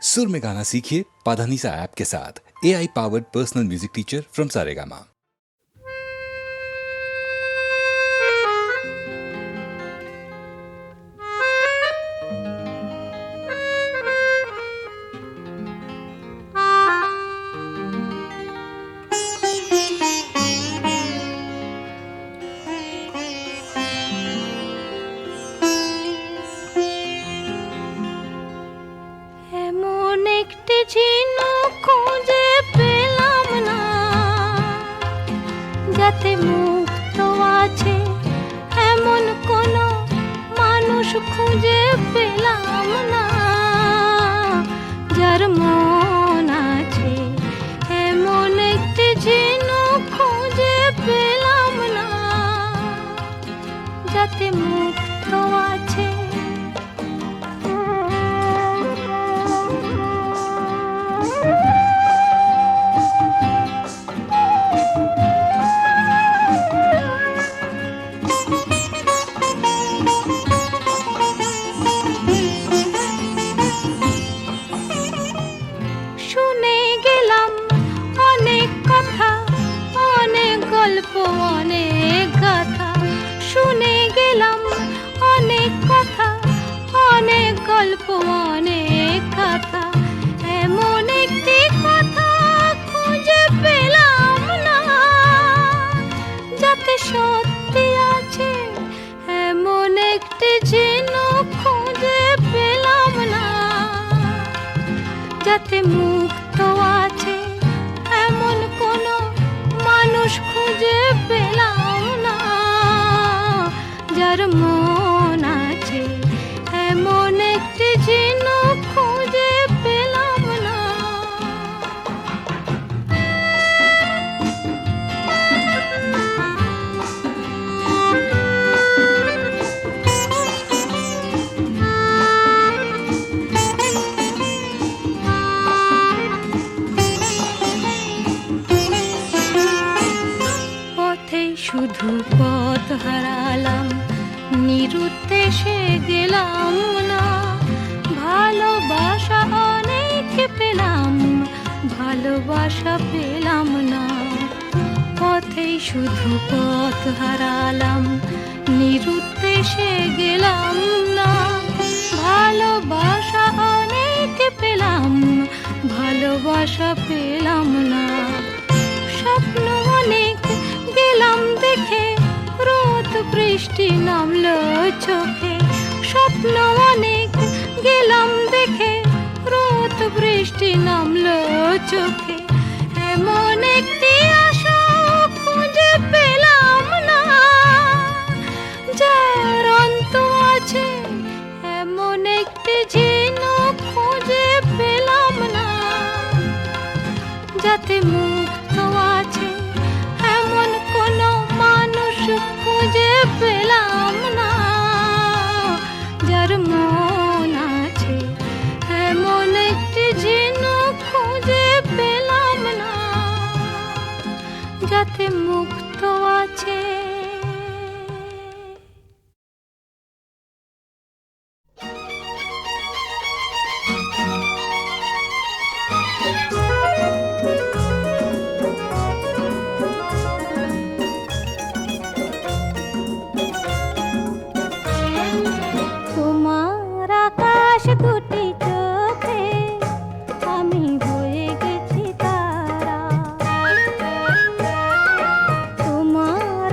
सुर में गाना सीखिए पाधानीसा ऐप के साथ। AI powered personal music teacher from Saregama. যাতে মুক্ত আছে এমন কোন মানুষ খুঁজে পেলাম না, যার মন আছে এমন একটি ঝিনুক খুঁজে পেলাম না, যাতে মুক্ত আছে। অনেক গাথা শুনে গেলাম, অনেক কথা, অনেক গল্প, অনেক কথা, এমন একটি কথা খুঁজে পেলাম না, যাতে সত্যি আছে এমন একটি ঝিনুক খুঁজে পেলাম না, যাতে মুক্ত আছে এমন কোন মানুষ খুঁজে পেলাম না, যার মন আছে এমন একটি ঝিনুক খুঁজে পেলাম না। শুধু পথ হারালাম, নিরুদ্দেশে গেলাম না, ভালোবাসা অনেক পেলাম, ভালোবাসা পেলাম না। পথেই শুধু পথ হারালাম, নিরুদ্দেশে গেলাম না, ভালোবাসা অনেক পেলাম, ভালোবাসা পেলাম না। স্বপ্ন অনেক গেলাম দেখে, রোদ বৃষ্টি নামলো চোখে, স্বপ্ন অনেক গেলাম দেখে, রোদ বৃষ্টি নামলো চোখে, এমন একটি আশা খুঁজে পেলাম না, যার অন্ত আছে এমন একটি ঝিনুক খুঁজে পেলাম না, যাতে মুক্ত আছে এমন কোন মানুষ খুঁজে পেলাম না, যার মন আছে এমন একটি ঝিনুক খুঁজে পেলাম না, যাতে মুক্ত আছে। তোমার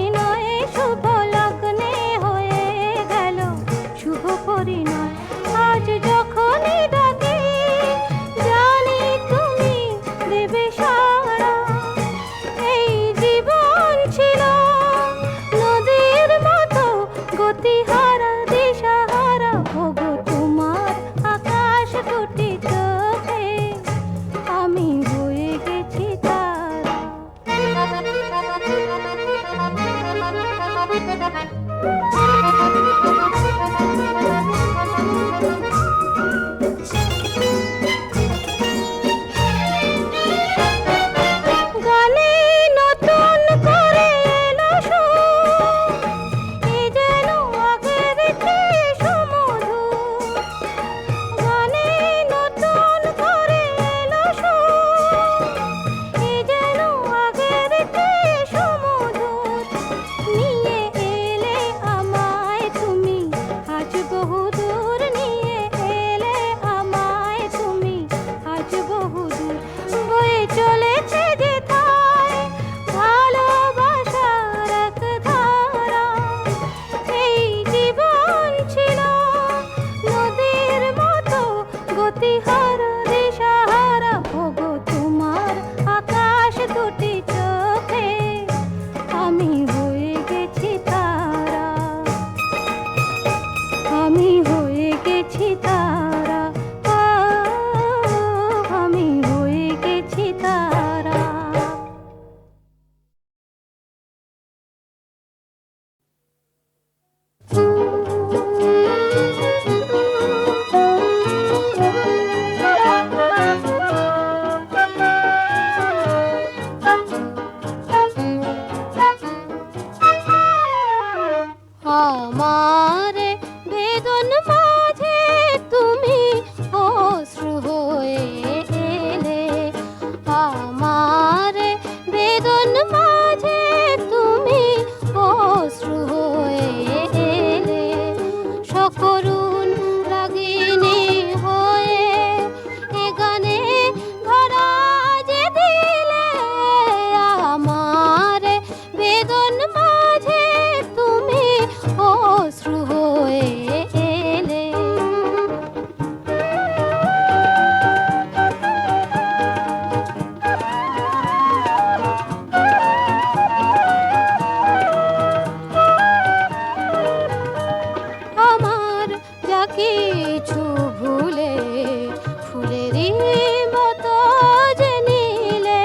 বিনয়ে শুভ লগ্নে হয়ে গেল শুভ পরিণয়। আজ যখনই ডাকি জানি তুমি দেবে সাড়া। এই জীবন ছিল নদীর মতো গতিহারা দিশাহারা, ওগো তোমার আকাশ দুটি চোখে আমি হয়ে গেছি তারা। গানে নতুন করে এলো সুর, এ যেন আগের চেয়ে সুমধুর। গানে নতুন করে এলো সুর, এ যেন আগের চেয়ে সুমধুর। নিয়ে এলে আমায় তুমি আজ বহুদূর, নিয়ে এলে আমায় তুমি আজ বহুদূর। বয়ে চলেছে যেথায় ভালোবাসার এক ধারা। এই জীবন ছিল নদীর মতো গতিহারা দিশাহারা, ওগো তোমার আকাশ দুটি চোখে আমি হয়ে গেছি তারা। আমি হয়ে গেছি তারা, আমি হয়ে গেছি তারা। আমার বেদন মাঝে তুমি অশ্রু হয়ে এলে। আমার বেদন মাঝে তুমি অশ্রু হয়ে এলে। সকরুণ রাগিনী হয়ে এ গানে ধরা যে দিলে। আমার বেদন মাঝে তুমি অশ্রু হয়ে এলে। আমার যা কিছু ভুলে ফুলেরই মতো যে নিলে।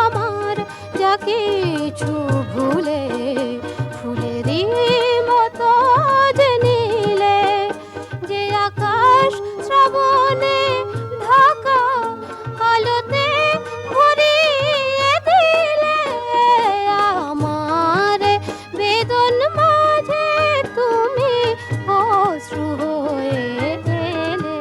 আমার যা কিছু ভুলে ফুলেরই মতো যে নিলে। যে আকাশ শ্রাবণে ঢাকা আলোতে ভরিয়ে দিলে। আমার বেদন মাঝে তুমি অশ্রু হয়ে এলে।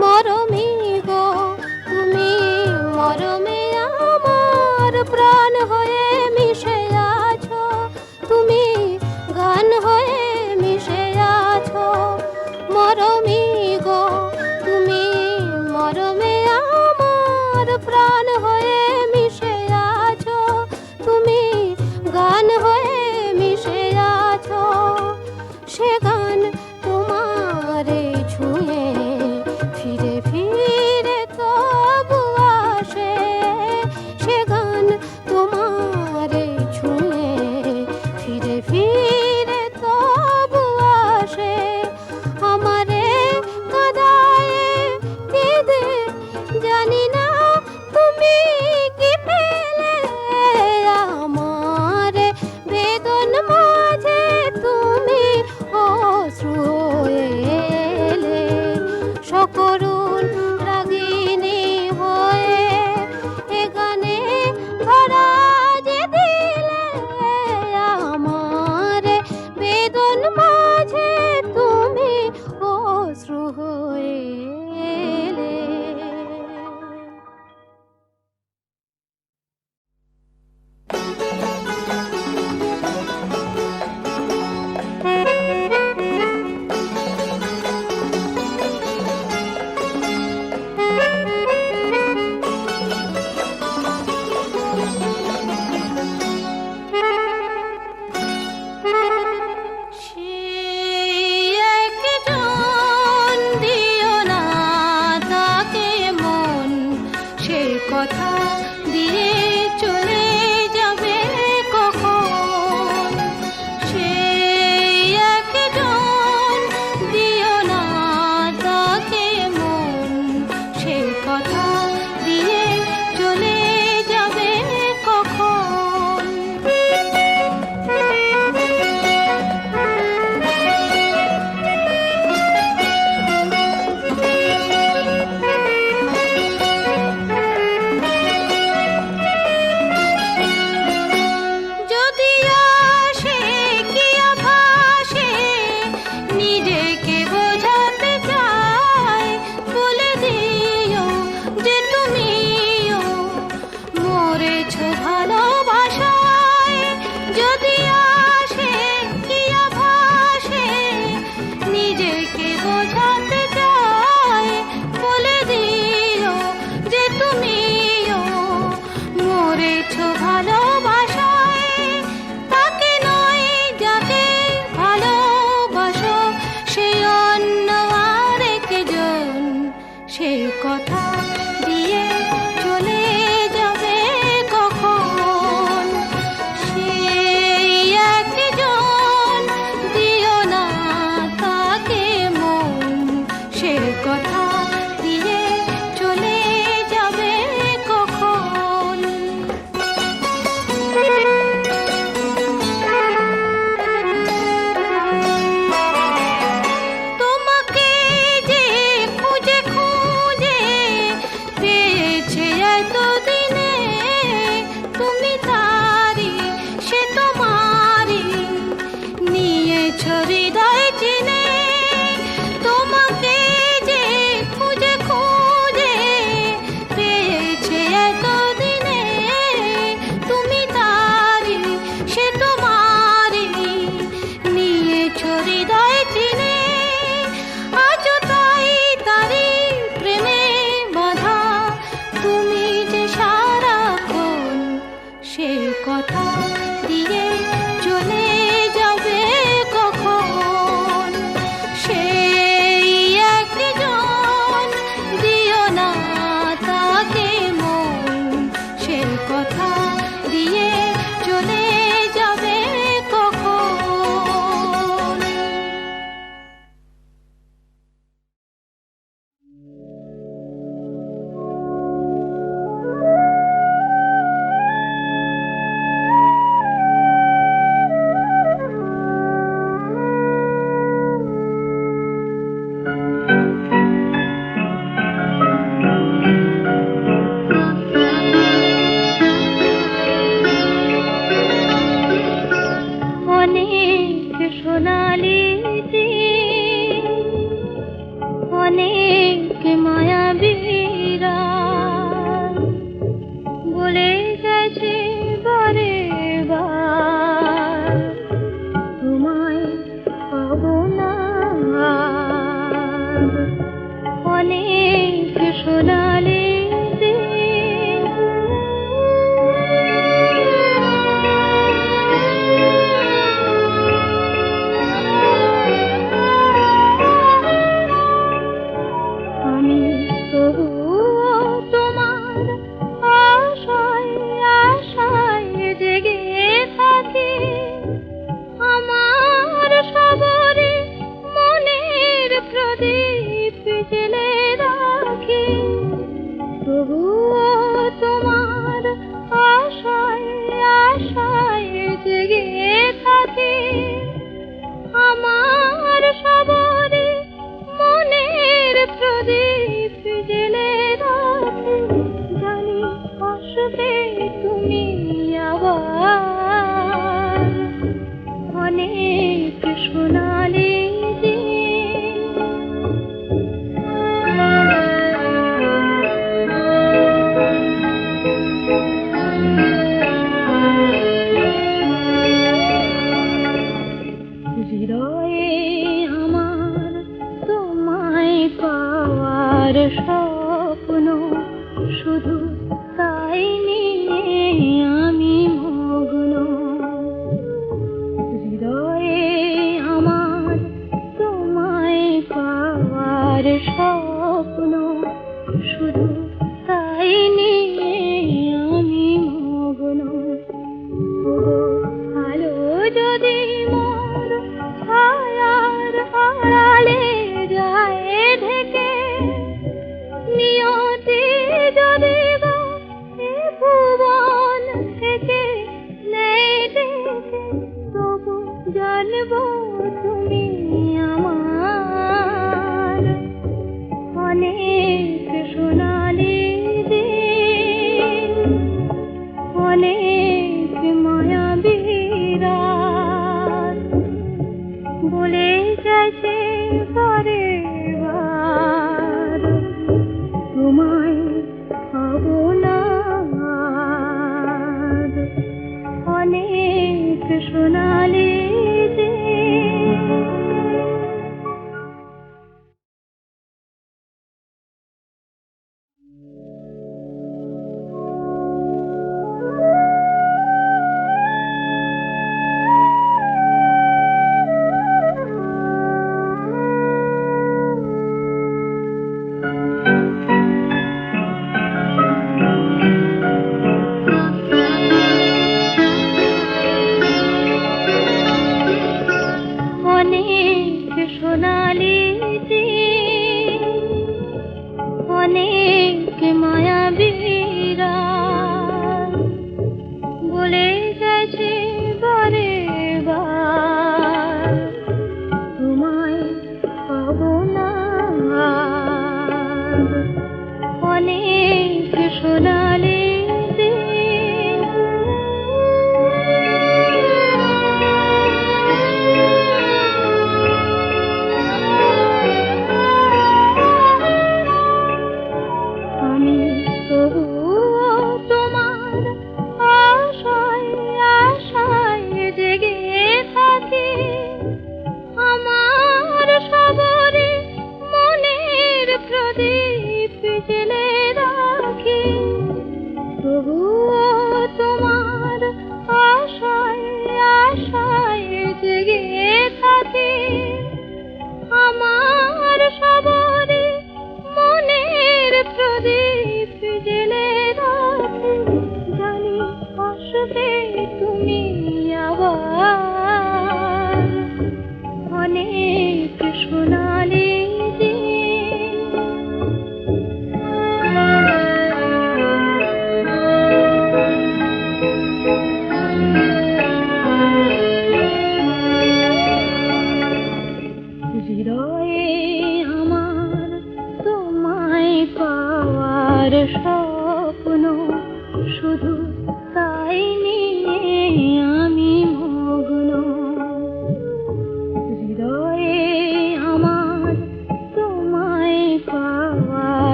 মরমী গো তুমি মরমে আমার প্রাণ হয়ে মিশে আছো। তুমি গান হয়ে মিশে আছো। মরমী গো তুমি মরমে আমার প্রাণ হয়ে মিশে আছো। তুমি গান হয়ে মিশে আছো। সে গান তোমারে ছুঁয়ে ফিরে ফিরে তবু আসে। সে গান তোমারে ছুঁয়ে ফিরে ফিরে তবু আসে। আমারে কাঁদায় কেঁদে জানি না তুমি কি পেলে। আমার বেদন মাঝে তুমি সোনালি দিন, অনেক মায়াবীরা বলে গেছে বারে বার, তোমায় পাবো না আর। অনেক সোনালি দিন, আমি তবুও তোমার আশায় আশায় জেগে থাকি, আমার সবরে মনের প্রদীপ জেলে রাখি। তবুও তোমার আশায় আশায় জেগে থাকি, আমার সবরে মনের প্রদীপ জেলে রাখি। জানি আসবে তুমি আবার, অনেক সোনালি দিন। হৃদয়ে আমার তোমায় পাওয়ার স্বপ্ন, শুধু তাই নিয়ে আমি মগ্ন। হৃদয়ে আমার তোমায় পাওয়ার স্বপ্ন, শুধু তাই নিয়ে আমি মগ্ন। ওগো আলো যদি মোর ছায়ার আড়ালে যায় ঢেকে, নিয়তি যদি গো এ ভুবন থেকে নেয় ডেকে, তবু জানবো তুমি আমার, অনেক সোনালি দিন, অনেক মায়াবীরা বলে গেছে বারে বার, তোমায় পাবো না আর। অনেক সোনালি দিন। অনেক সোনালি দিন, অনেক মায়াবীরা বলে গেছে বারে বার, তোমায় পাবো না আর। অনেক সোনালি দিন,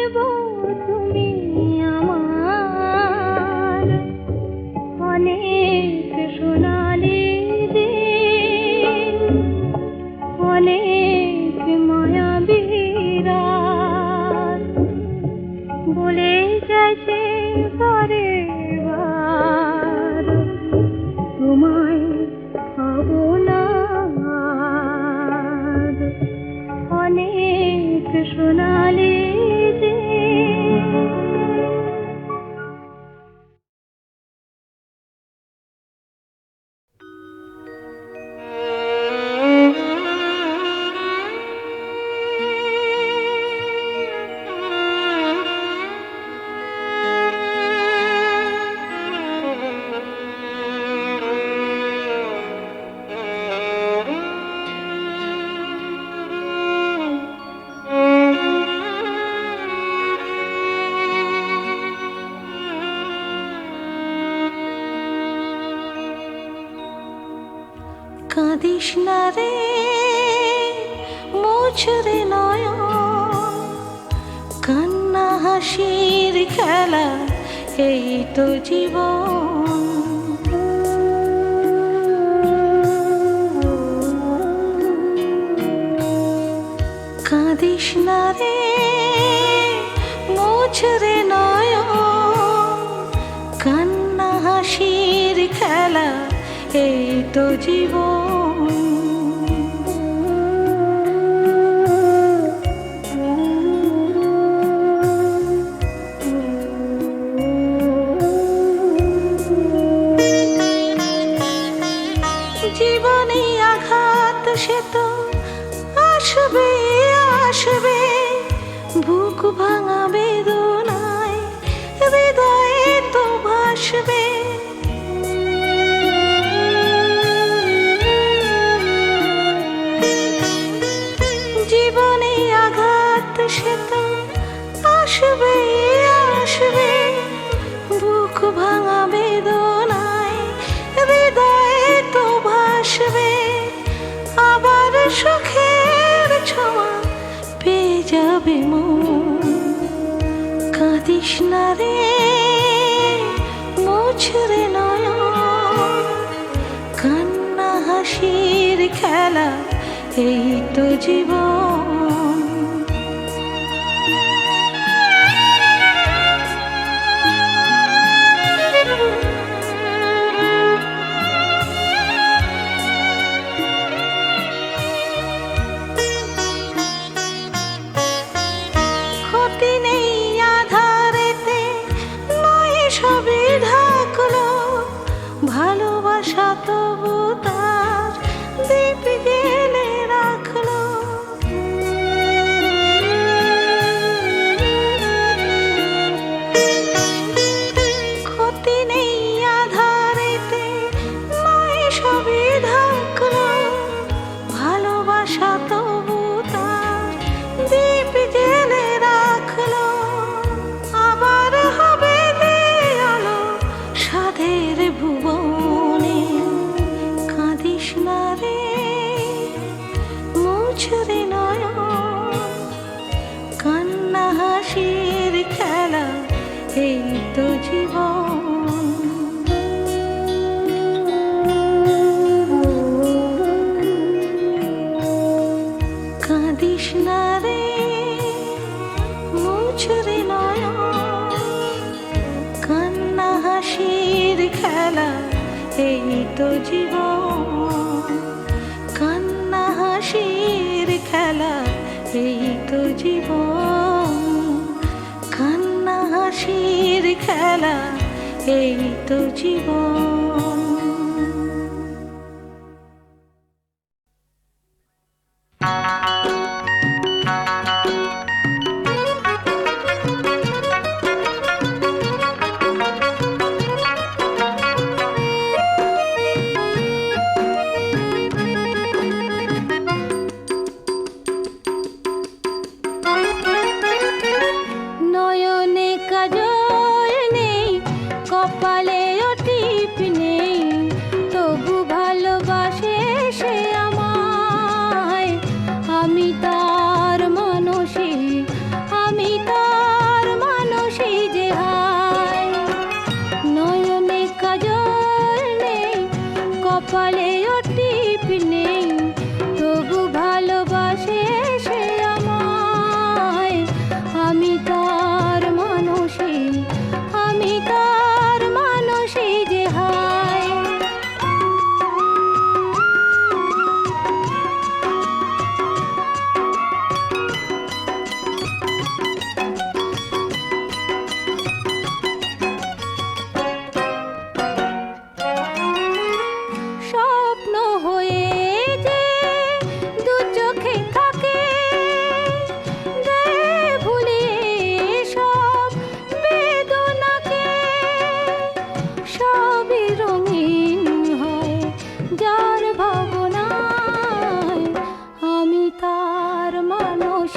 দেব তুমি আমার অনেক সোনালি দিন, অনেক মায়াবী রাত বলে গেছে বারে বার, তোমায় পাবো না আর। অনেক সোনালি দিন। কাঁদিস না রে মোছরে নয়ন, কান্না হাসির খেলা এই তো জীবন। কাঁদিস না রে মোছরে নয়ন, কান্না হাসির খেলা এই তো জীবন। জীবনে আঘাত সে তো আসবে আসবে, বুক ভাঙা বেদনায় হৃদয়ে তো ভাসবে। জীবনে আঘাত সে তো আসবে আসবে, বুক ভাঙা বেদনায় হৃদয়ে তো ভাসবে। আবার সুখের ছোঁয়া পেয়ে যাবে মন। কাঁদিস না রে মোছরে নয়ন, কান্না হাসির খেলা এই তো জীবন। ক্ষতি নেই আধারেতে, নয় সবই ঢাকলো, ভালোবাসা তবু তার দীপ জেলে রাখলো। ক্ষতি নেই আধারেতে, নয় সবই ঢাকলো, ভালোবাসা তবু তার দীপ জেলে রাখলো। আবার হবে আলো সাধের ভুবনে। কাঁদিস না রে মোছরে নয়ন, কান্না হাসির খেলা এই তো জীবন। কাঁদিস না রে মোছরে নয়ন, কান্না হাসির খেলা এই তো জীবন। কান্না হাসির খেলা এই তো জীবন। কান্না হাসির খেলা এই তো জীবন। নয়নে কাজল নেই, কপালে টিপ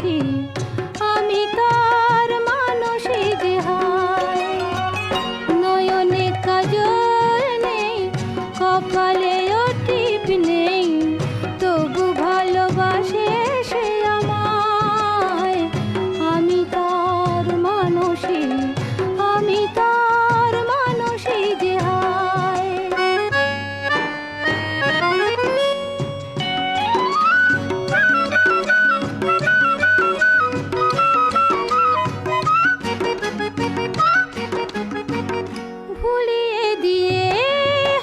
মানুষই, আমি তার মানুষই যে হায়। নয়নে কাজল নেই, কপালেও টিপ নেই, তবু ভালোবাসে সে আমায়। আমি তার মানুষই, আমি তার মানুষই যে হায়। ভুলিয়ে দিয়ে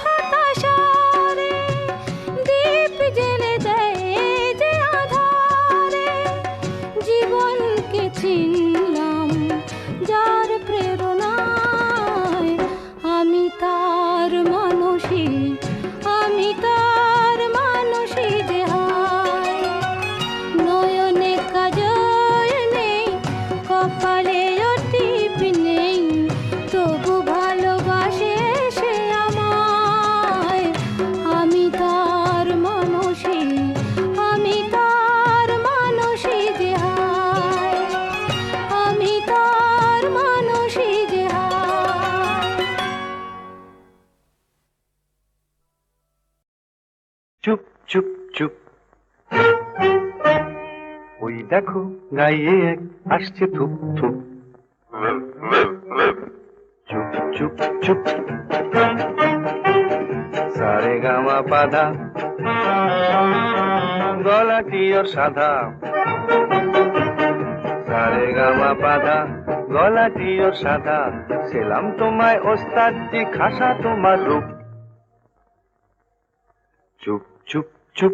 হতাশারে দীপ জ্বেলে দেয় যে আধারে। জীবনকে চিনলাম যার প্রেরণায়, আমি তার মানুষই, আমি তার মানুষই যে হায়। নয়নে কাজল নেই, কপালেও টিপ নেই, তবু ভালোবাসে সে আমায়। আমি তার মানুষই, আমি তার মানুষই যে হায়। আমি তার মানুষই যে হায়। চুপ চুপ চুপ, ওই দেখো গাইয়ে এক আসছে থুপ থুপ। চুপ চুপ চুপ, সারে গামা পাধা, গলাটি ওর সাদা। সারে গামা পাধা, গলাটি ওর সাদা। সেলাম তোমায় ওস্তাদজি, খাসা তোমার রূপ। চুপ চুপ চুপ,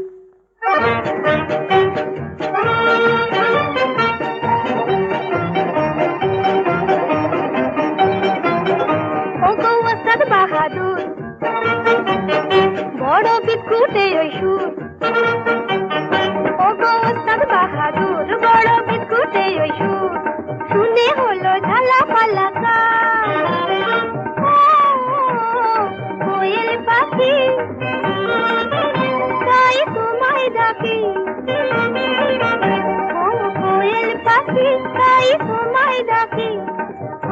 ওগো ওস্তাদ বাহাদুর, বড় বিস্কুটে ওই সুর। ওগো ওস্তাদ বাহাদুর, বড় বিস্কুটে ওই সুর। শুনে হলো ঝালা পালা কোয়েল পাখি, তাই তোমায় ডাকি। ও কোয়েল পাখি, তাই তোমায় ডাকি।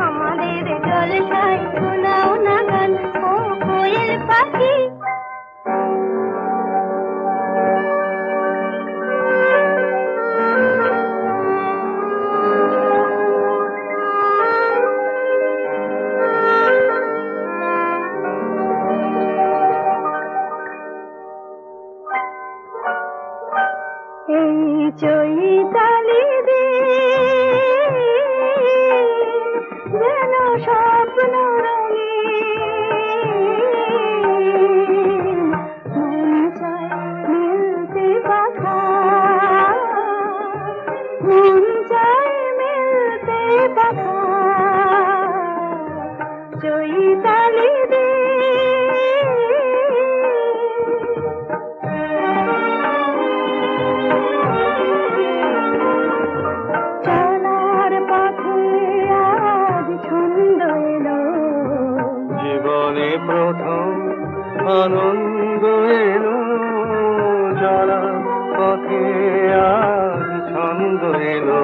আমাদের জলসায় শোনাও না গান, ও কোয়েল পাখি। এই চৈতালি দিন যেন স্বপ্ন রঙিন, মন চায় মিলতে বাধা, মন চায় মিলতে বাধা। চৈতালি দিন চলার পথে আজ ছন্দ এলো, জীবনে প্রথম আনন্দ এলো। চলা পথে আজ ছন্দ এলো।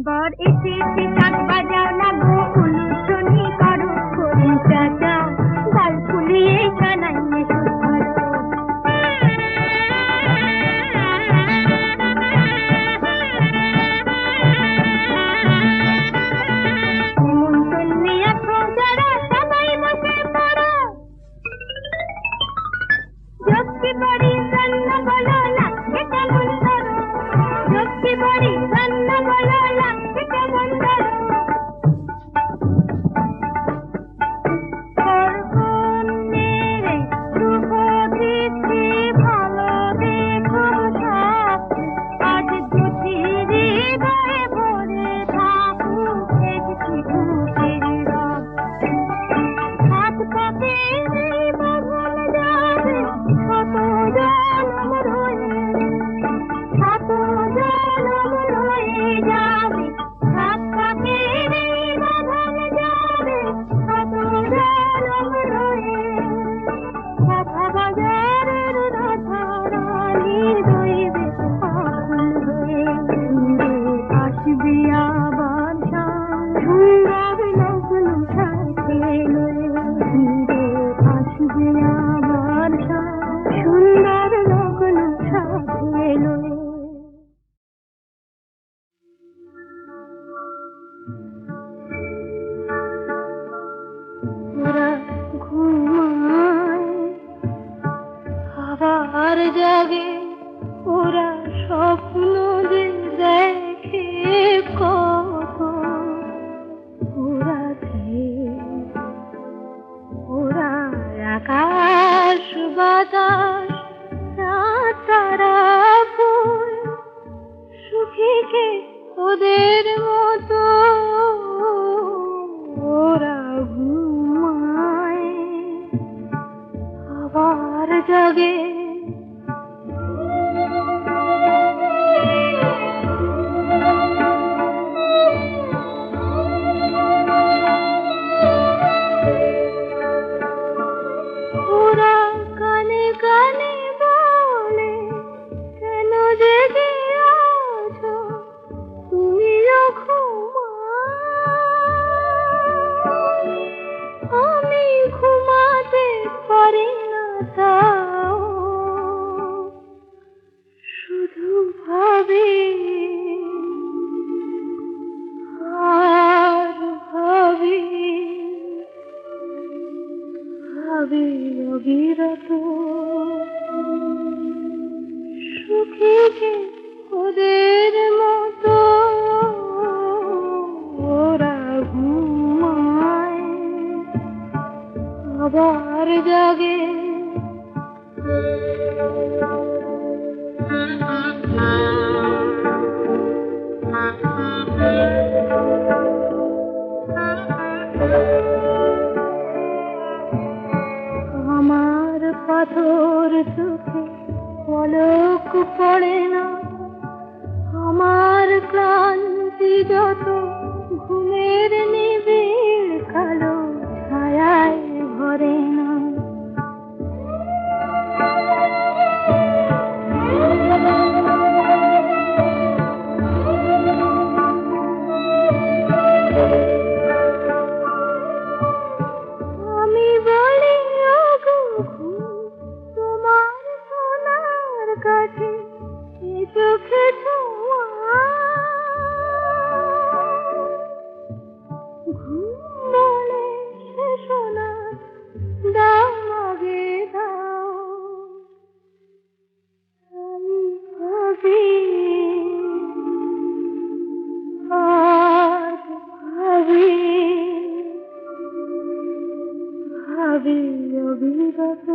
বর এসেছে শাক বাজাও না গো উলুধ্বনি করো করুন চাচা গাল ফুলিয়ে কানাইয়ে সুর করো নিমন্ত্রণে আসো যারা সবাই বসে পড়ো যজ্ঞে বাড়ি রান্না বলো লাগছে কেমন ধরো যজ্ঞে বাড়ি রান্না বলো লাগছে কেমন ধরো পরবর্তীরে শুভ তিথি ভালো দেখো সব আজ দুটি হৃদয়ে ভরে থাকুক একটি খুশির রব হাত পাতে বাঁধন যাবে কত জনম রয়ে কত জনম রয়ে যাবে হাত পাতে বাঁধন যাবে কত জনম রয়ে কথা বাজারের রাধারানীর দইবে আকুল হয়ে আসবি আবার সুন্দর লগ্ন সাথে লয়ে আসবি আবার সুন্দর লগ্ন সাথে লয়ে ওরা ঘুমায় আবার জাগে ওরা স্বপ্ন যে দেখে কত ওরা ওরা আকাশ বাতাস রাত তারা ফুল সুখীকে ওদের মতো ওরা ঘুমায় আবার জাগে ওরা কানে কানে বলে কেন জেগে আছো তুমিও ঘুমাও আমি ঘুমাতে পারি না তাও শুধু ভাবি আর ভাবি ভাবি অবিরত সুখী যে ওদের মতো ওরা ঘুমায় আবার জাগে আমার পাথর চোখে পলক পড়ে না আমার ক্লান্তি যত ঘুমের নিবিড় কালো ছায়ায় ভরে না আমি বলি ওগো তোমার সোনার কাছে এ চোখে ছোঁয়া ঘুম বলে সে সোনা দাও আগে দাও আমি ভাবি আর ভাবি ভাবি অবিরত